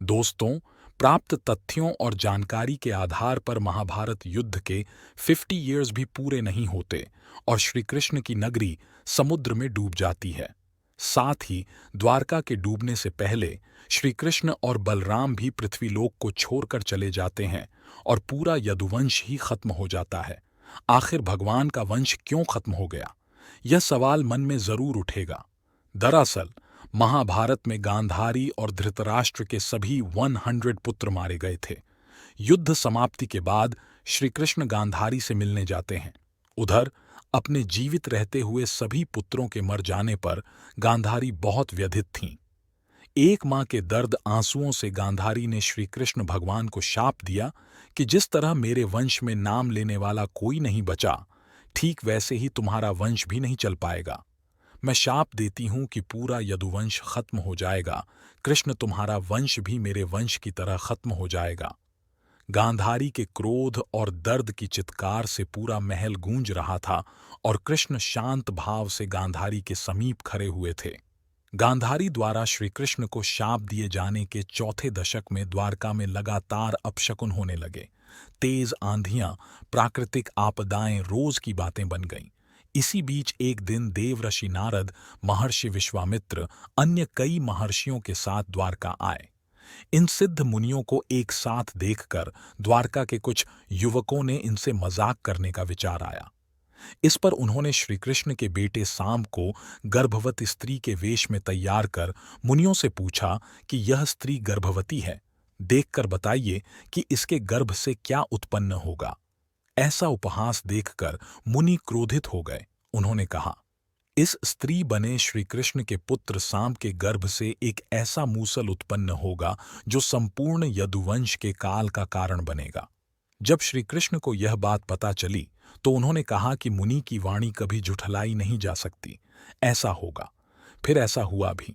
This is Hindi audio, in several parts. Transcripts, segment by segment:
दोस्तों, प्राप्त तथ्यों और जानकारी के आधार पर महाभारत युद्ध के 50 ईयर्स भी पूरे नहीं होते और श्री कृष्ण की नगरी समुद्र में डूब जाती है। साथ ही द्वारका के डूबने से पहले श्री कृष्ण और बलराम भी पृथ्वीलोक को छोड़कर चले जाते हैं और पूरा यदुवंश ही खत्म हो जाता है। आखिर भगवान का वंश क्यों खत्म हो गया? यह सवाल मन में जरूर उठेगा। दरअसल महाभारत में गांधारी और धृतराष्ट्र के सभी 100 पुत्र मारे गए थे। युद्ध समाप्ति के बाद श्री कृष्ण गांधारी से मिलने जाते हैं। उधर अपने जीवित रहते हुए सभी पुत्रों के मर जाने पर गांधारी बहुत व्यथित थीं। एक मां के दर्द आंसुओं से गांधारी ने श्री कृष्ण भगवान को शाप दिया कि जिस तरह मेरे वंश में नाम लेने वाला कोई नहीं बचा, ठीक वैसे ही तुम्हारा वंश भी नहीं चल पाएगा। मैं शाप देती हूं कि पूरा यदुवंश खत्म हो जाएगा। कृष्ण, तुम्हारा वंश भी मेरे वंश की तरह खत्म हो जाएगा। गांधारी के क्रोध और दर्द की चित्कार से पूरा महल गूंज रहा था और कृष्ण शांत भाव से गांधारी के समीप खड़े हुए थे। गांधारी द्वारा श्री कृष्ण को शाप दिए जाने के चौथे दशक में द्वारका में लगातार अपशकुन होने लगे। तेज आंधियां, प्राकृतिक आपदाएं रोज की बातें बन गईं। इसी बीच एक दिन देवऋषि नारद, महर्षि विश्वामित्र, अन्य कई महर्षियों के साथ द्वारका आए। इन सिद्ध मुनियों को एक साथ देखकर द्वारका के कुछ युवकों ने इनसे मजाक करने का विचार आया। इस पर उन्होंने श्री कृष्ण के बेटे सांब को गर्भवती स्त्री के वेश में तैयार कर मुनियों से पूछा कि यह स्त्री गर्भवती है, देखकर बताइए कि इसके गर्भ से क्या उत्पन्न होगा। ऐसा उपहास देखकर मुनि क्रोधित हो गए। उन्होंने कहा, इस स्त्री बने श्री कृष्ण के पुत्र सांब के गर्भ से एक ऐसा मूसल उत्पन्न होगा जो संपूर्ण यदुवंश के काल का कारण बनेगा। जब श्री कृष्ण को यह बात पता चली तो उन्होंने कहा कि मुनि की वाणी कभी झुठलाई नहीं जा सकती, ऐसा होगा। फिर ऐसा हुआ भी।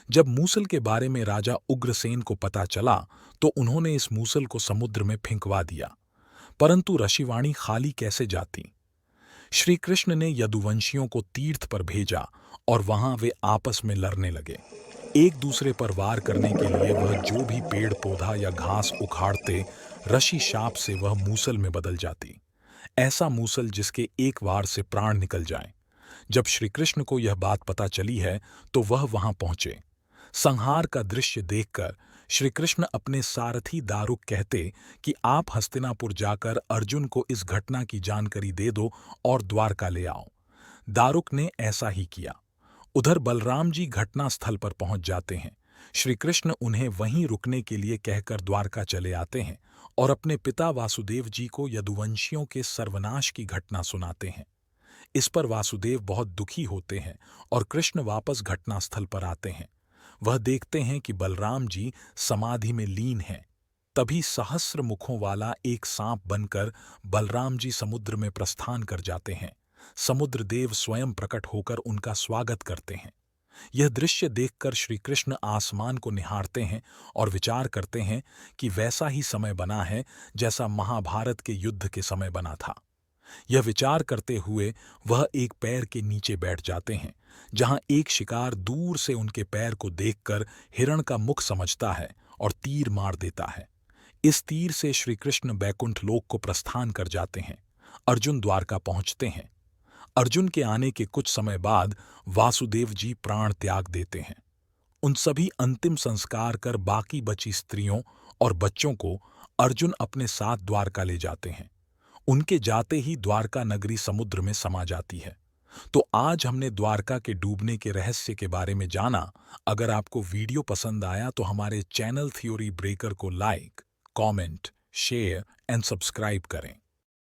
जब मूसल के बारे में राजा उग्रसेन को पता चला तो उन्होंने इस मूसल को समुद्र में फेंकवा दिया। परंतु ऋषिवाणी खाली कैसे जाती? श्री कृष्ण ने यदुवंशियों को तीर्थ पर भेजा और वहां वे आपस में लड़ने लगे। एक दूसरे पर वार करने के लिए वह जो भी पेड़ पौधा या घास उखाड़ते, ऋषि शाप से वह मूसल में बदल जाती। ऐसा मूसल जिसके एक वार से प्राण निकल जाए। जब श्री कृष्ण को यह बात पता चली है तो वह वहां पहुंचे। संहार का दृश्य देखकर श्री कृष्ण अपने सारथी दारुक कहते कि आप हस्तिनापुर जाकर अर्जुन को इस घटना की जानकारी दे दो और द्वारका ले आओ। दारुक ने ऐसा ही किया। उधर बलराम जी घटनास्थल पर पहुंच जाते हैं। श्री कृष्ण उन्हें वहीं रुकने के लिए कहकर द्वारका चले आते हैं और अपने पिता वासुदेव जी को यदुवंशियों के सर्वनाश की घटना सुनाते हैं। इस पर वासुदेव बहुत दुखी होते हैं और कृष्ण वापस घटनास्थल पर आते हैं। वह देखते हैं कि बलराम जी समाधि में लीन हैं। तभी सहस्र मुखों वाला एक सांप बनकर बलराम जी समुद्र में प्रस्थान कर जाते हैं। समुद्र देव स्वयं प्रकट होकर उनका स्वागत करते हैं। यह दृश्य देखकर श्री कृष्ण आसमान को निहारते हैं और विचार करते हैं कि वैसा ही समय बना है जैसा महाभारत के युद्ध के समय बना था। यह विचार करते हुए वह एक पैर के नीचे बैठ जाते हैं, जहां एक शिकार दूर से उनके पैर को देखकर हिरण का मुख समझता है और तीर मार देता है। इस तीर से श्री कृष्ण बैकुंठ लोक को प्रस्थान कर जाते हैं। अर्जुन द्वारका पहुंचते हैं। अर्जुन के आने के कुछ समय बाद वासुदेव जी प्राण त्याग देते हैं। उन सभी अंतिम संस्कार कर बाकी बची स्त्रियों और बच्चों को अर्जुन अपने साथ द्वारका ले जाते हैं। उनके जाते ही द्वारका नगरी समुद्र में समा जाती है। तो आज हमने द्वारका के डूबने के रहस्य के बारे में जाना। अगर आपको वीडियो पसंद आया तो हमारे चैनल थ्योरी ब्रेकर को like, comment, share and subscribe करें।